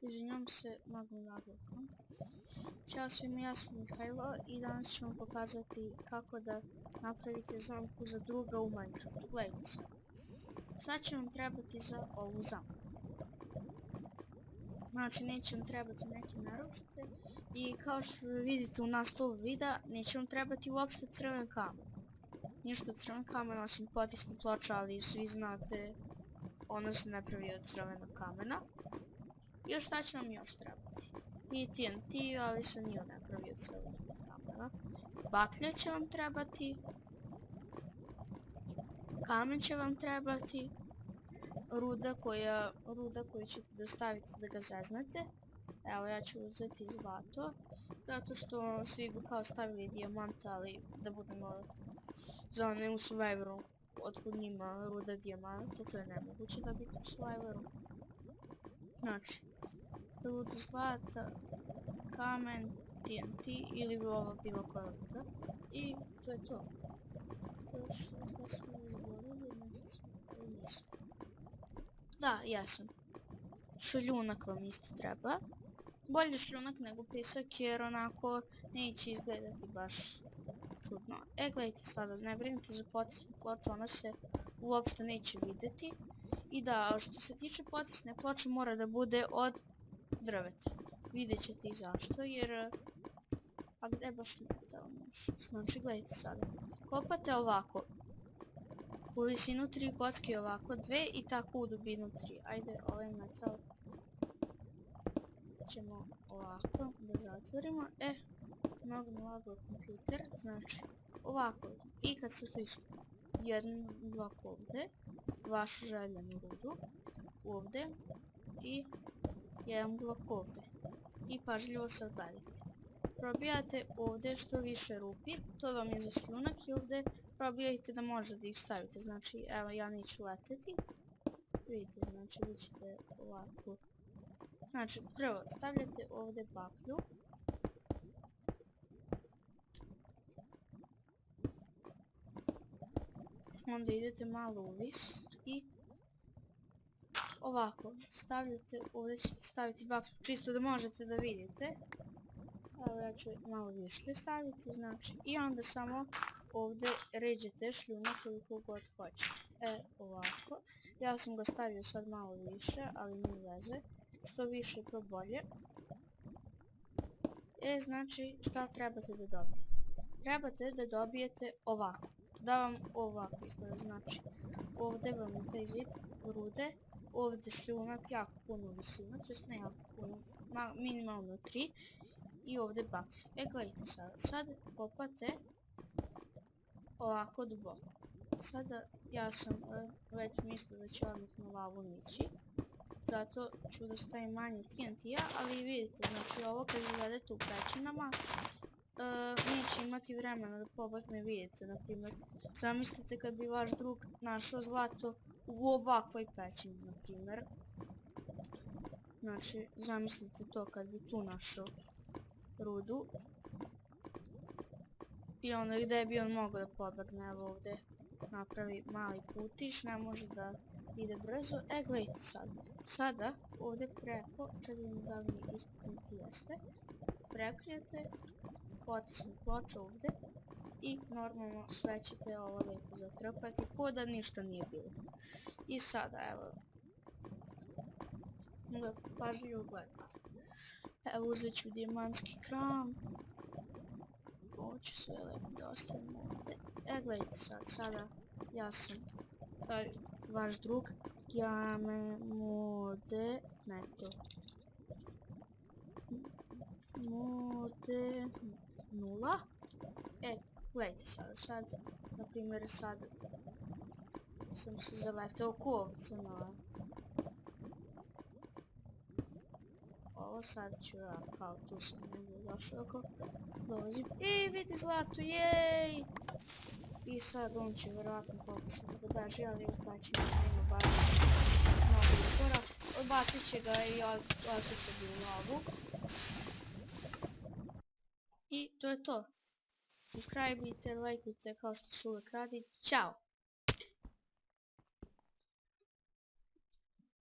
Izvinjam se magom naglakom. Ćao svima, ja sam Mihajlo i danas ću vam pokazati kako da napravite zamku za druga u Minecraftu. Gledajte sad. Sad će vam trebati za ovu zamku. Znači neće vam trebati neke naručite i kao što vidite u naslovu videa neće vam trebati uopšte crven kamen. Ništa crven kamen osim potisne ploča, ali svi znate ona se ne pravi od crvenog kamena. I šta će vam još trebati? I TNT, ali se nije ne pravi od crvenog kamena. Baklja će vam trebati. Kamen će vam trebati. Ruda koju ćete da stavite da ga zeznete. Evo ja ću uzeti zlato. Zato što svi bi kao stavili dijamant, ali da budemo za one u Survivoru. Otkud njima ruda dijamanta, to je nemoguće da biti u Survivoru. Znači, ruda zlata, kamen, TNT ili bi ovo bilo koja ruda. I to je to. Što smo zaboravili, nešto nisam. Da, jesam. Šljunak vam isto treba. Bolje šljunak nego pisak jer onako neće izgledati baš čudno. Gledajte sada, ne brinite za potisnu ploču, ona se uopšte neće vidjeti. I da, što se tiče potisne ploče mora da bude od drveta. Vidjet ćete i zašto jer... A gdje baš metal još? Znači gledajte sada. Kopate ovako. U visinu 3 kocke ovako 2 i tako u dubinu 3. Ajde ovaj metal ćemo ovako da zatvorimo. Mnogo mi lagao kompjuter. Znači ovako. I kad se to isto. Jedan blok ovdje. Vašu željenu rudu. Ovdje. I jedan blok ovdje. I pažljivo sad gledajte. Probijate ovdje što više rupi, to vam je za šljunak i ovdje probijajte da može da ih stavite. Znači, evo ja neću leteti. Vidite, znači vi ćete ovako. Znači, prvo stavljate ovdje baklju. Onda idete malo uvis i ovako stavljate, ovdje ćete staviti baklju čisto da možete da vidite. Evo ja ću malo više staviti, znači, i onda samo ovdje ređete šljunak koliko god hoćete. Ovako. Ja sam ga stavio sad malo više, ali nije veze. Što više to bolje. Znači, šta trebate da dobijete? Trebate da dobijete ovako. Da vam ovako izgleda, znači, ovdje vam je taj zid rude, ovdje šljunak jako puno visina, to jest ne jako puno, minimalno 3. I ovdje baklju. Gledajte sada. Sad kopate ovako duboko. Sada ja sam već mislila da će odmah na lavu nići. Zato ću da stavim manje TNT-a, ali vidite, znači ovo kad gledate u pećinama neće imati vremena da pobegne, vidite, na primjer. Zamislite kad bi vaš drug našao zlato u ovakvoj pećini, na primjer. Znači, zamislite to kad bi tu našao rudu. I onda gdje bi on mogao da pobegne, evo ovdje napravi mali putiš, ne može da ide brzo. Gledajte sad. Sada ovdje preko, čekajmo da li mi ispitniti jeste, prekrijete, potisnu ploču ovdje i normalno sve ćete ovo lijepo zatrpati, ko da ništa nije bilo. I sada evo, pažljivo gledajte. Evo uzet ću dijamantski kram. Ovo ću sve lijepo da ostavim ovdje. Gledajte sad, sada ja sam taj vaš drug. Jame mode, ne to. Mode 0. Gledajte sad, na primjer sad sam se zaletao ku ovcu na ovo, sad ću ja kao tu sam negdje došao ako dolazim. Vidi zlato, jej! I sad on će vjerojatno pokušati da ga beži, ali znači nema baš mnogo izbora. Odbacit će ga i otišao bi u lavu. I to je to. Subscribeite, lajkujte kao što se uvek radi. Ćao!